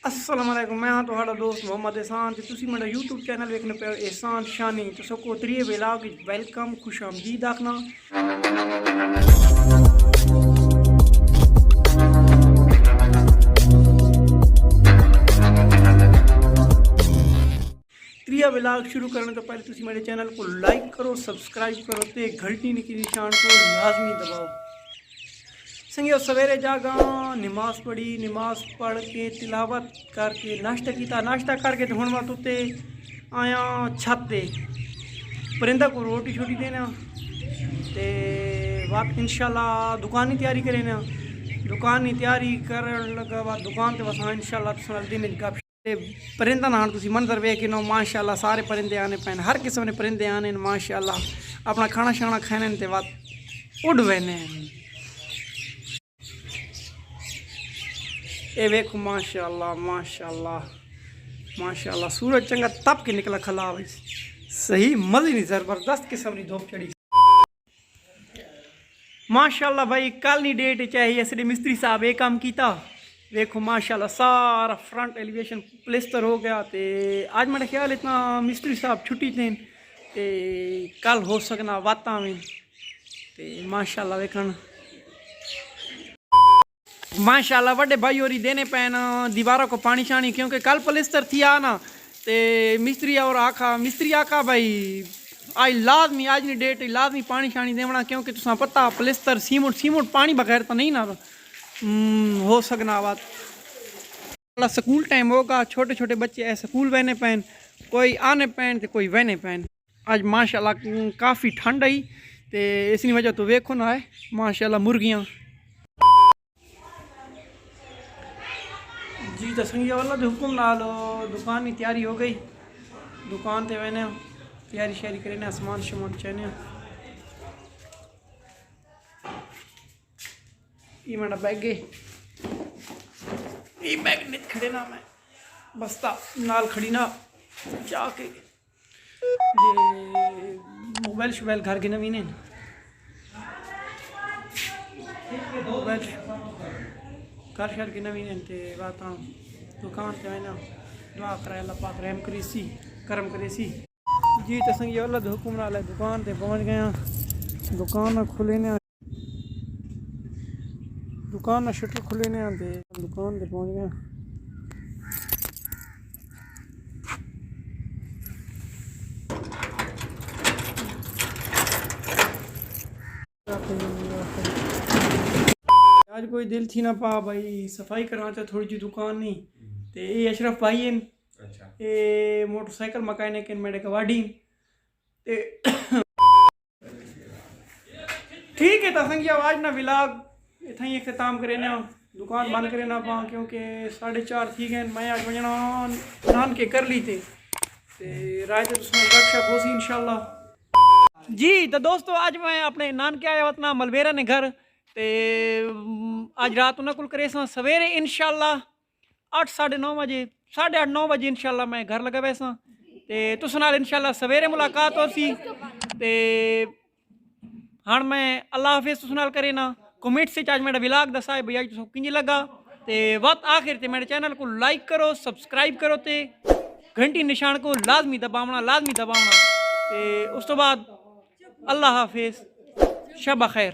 अस्सलाम वालेकुम। मैं हाँ तुम्हारा दोस्त मोहम्मद एहसान ते तुसी मेरा यूट्यूब चैनल वेखने पे एहसान शानी तो सबको त्रिये व्लॉग वेलकम खुश आमदीद आखना। त्रिया व्लॉग शुरू करने तो पहले तुसी मेरे चैनल को लाइक करो, सब्सक्राइब करो ते घंटी की निशान को लाजमी दबाओ। संगियो सवेरे जागा, नमाज पढ़ी, नमाज पढ़ के तिलावत करके नाश्ता किया, नाश्ता करके तो हुण मैं उत्ते आया छत ते परिंदा को रोटी छोटी देना ते बात इंशाल्लाह दुकान की तैयारी करेना। दुकान की तैयारी करन लगा बाद दुकान ते बस इंशाल्लाह तुसां दिन गप परिंदा नाल तुसी मंजर वेख नो माशाल्लाह सारे परिंदे आने पैन, हर किस्म के परिंदे आने माशाल्लाह। अपना खाना शाना खाने ते बाद उड़ वेने। ए वेखो माशाल्लाह माशाल्लाह माशाल्लाह सूरज चंगा तप के निकला खला सही मजे नहीं, जबरदस्त किस्म की धूप चढ़ी माशाल्लाह। भाई कल नी डेट चाहिए असली मिस्त्री साहब एक काम किया देखो माशाल्लाह सारा फ्रंट एलिवेशन प्लेस्टर हो गया। तो आज मेरा ख्याल इतना मिस्त्री साहब छुट्टी थे ते कल हो सकना वाता में ते माशाल्लाह वेखन माशाल्लाह बड़े भाई और देने पैन दीवारों को पानी शानी, क्योंकि कल प्लेस्टर थी ना ते मिस्त्री और आखा भाई आज लाजमी आज नहीं डेट लाजमी पानी शानी देवना, क्योंकि तुसा पता प्लेस्टर सीमेंट पानी बगैर तो नहीं ना हो सकना बात। स्कूल टाइम होगा, छोटे छोटे बच्चे ऐसे स्कूल बहने पैन, कोई आने पैन तो कोई बहने पैन। आज माशाल्लाह काफ़ी ठंड आई तो इसकी वजह तो वेखो ना है माशाल्लाह मुर्गियाँ जी। तो संगिया वाला तो हुक्म नाल दुकान की तैयारी हो गई, दुकान ते वेने तैयारी श्यारी करें सामान शमान चने। ये मेरा बैग है, ये बैग नित खड़े ना मैं बस्ता नाल खड़ी ना जाके ये मोबाइल शोबाइल घर के नवीन है मोबाइल घर शहर की नवीन ते बात दुकान ते ना दुआ कराए अल्लाह पाक रहम करे सी करम करे सी जी। तो संग अल्लाह दे हुक्म नाल दुकान ते पहुंच गया, दुकान खुले ने दुकान शटर खुले ने ते दुकान ते पहुंच गया। आज कोई दिल थी ना पा भाई सफाई करवा तो थोड़ी जी दुकान नहीं ते ये अशरफ भाई हैं ये मोटरसाइकिल मकैनिक मेरे कवाडी ते ठीक है। तो संगिया आज ना व्लॉग इतना ही अख्ताम करे ना दुकान बंद करे ना पा, क्योंकि 4:30 थी गए मैं आज वजना नान के कर ली थे रात गपशप हो सी इंशाल्लाह जी। तो दोस्तों आज मैं अपने नान के आया अपना मलबेरा ने घर ते आज रात उन्हें कुल करे सवेरे इंशाल्लाह 8 साढ़े 9 बजे 8:30 9 बजे इंशाल्लाह मैं घर लगा वैसा ते तुस नाल इंशाल्लाह सवेरे मुलाकात हो सी ते हाँ मैं अल्लाह हाफिज़ तुस नाल करे ना कमेंट से आज मेरा व्लॉग दसा है भैया तुस किंज लगा ते वक्त आखिर ते मेरे चैनल को लाइक करो सब्सक्राइब करो ते घंटी निशान को लाजमी दबावना ते उस तो बाद अल्लाह हाफिज़ शब खैर।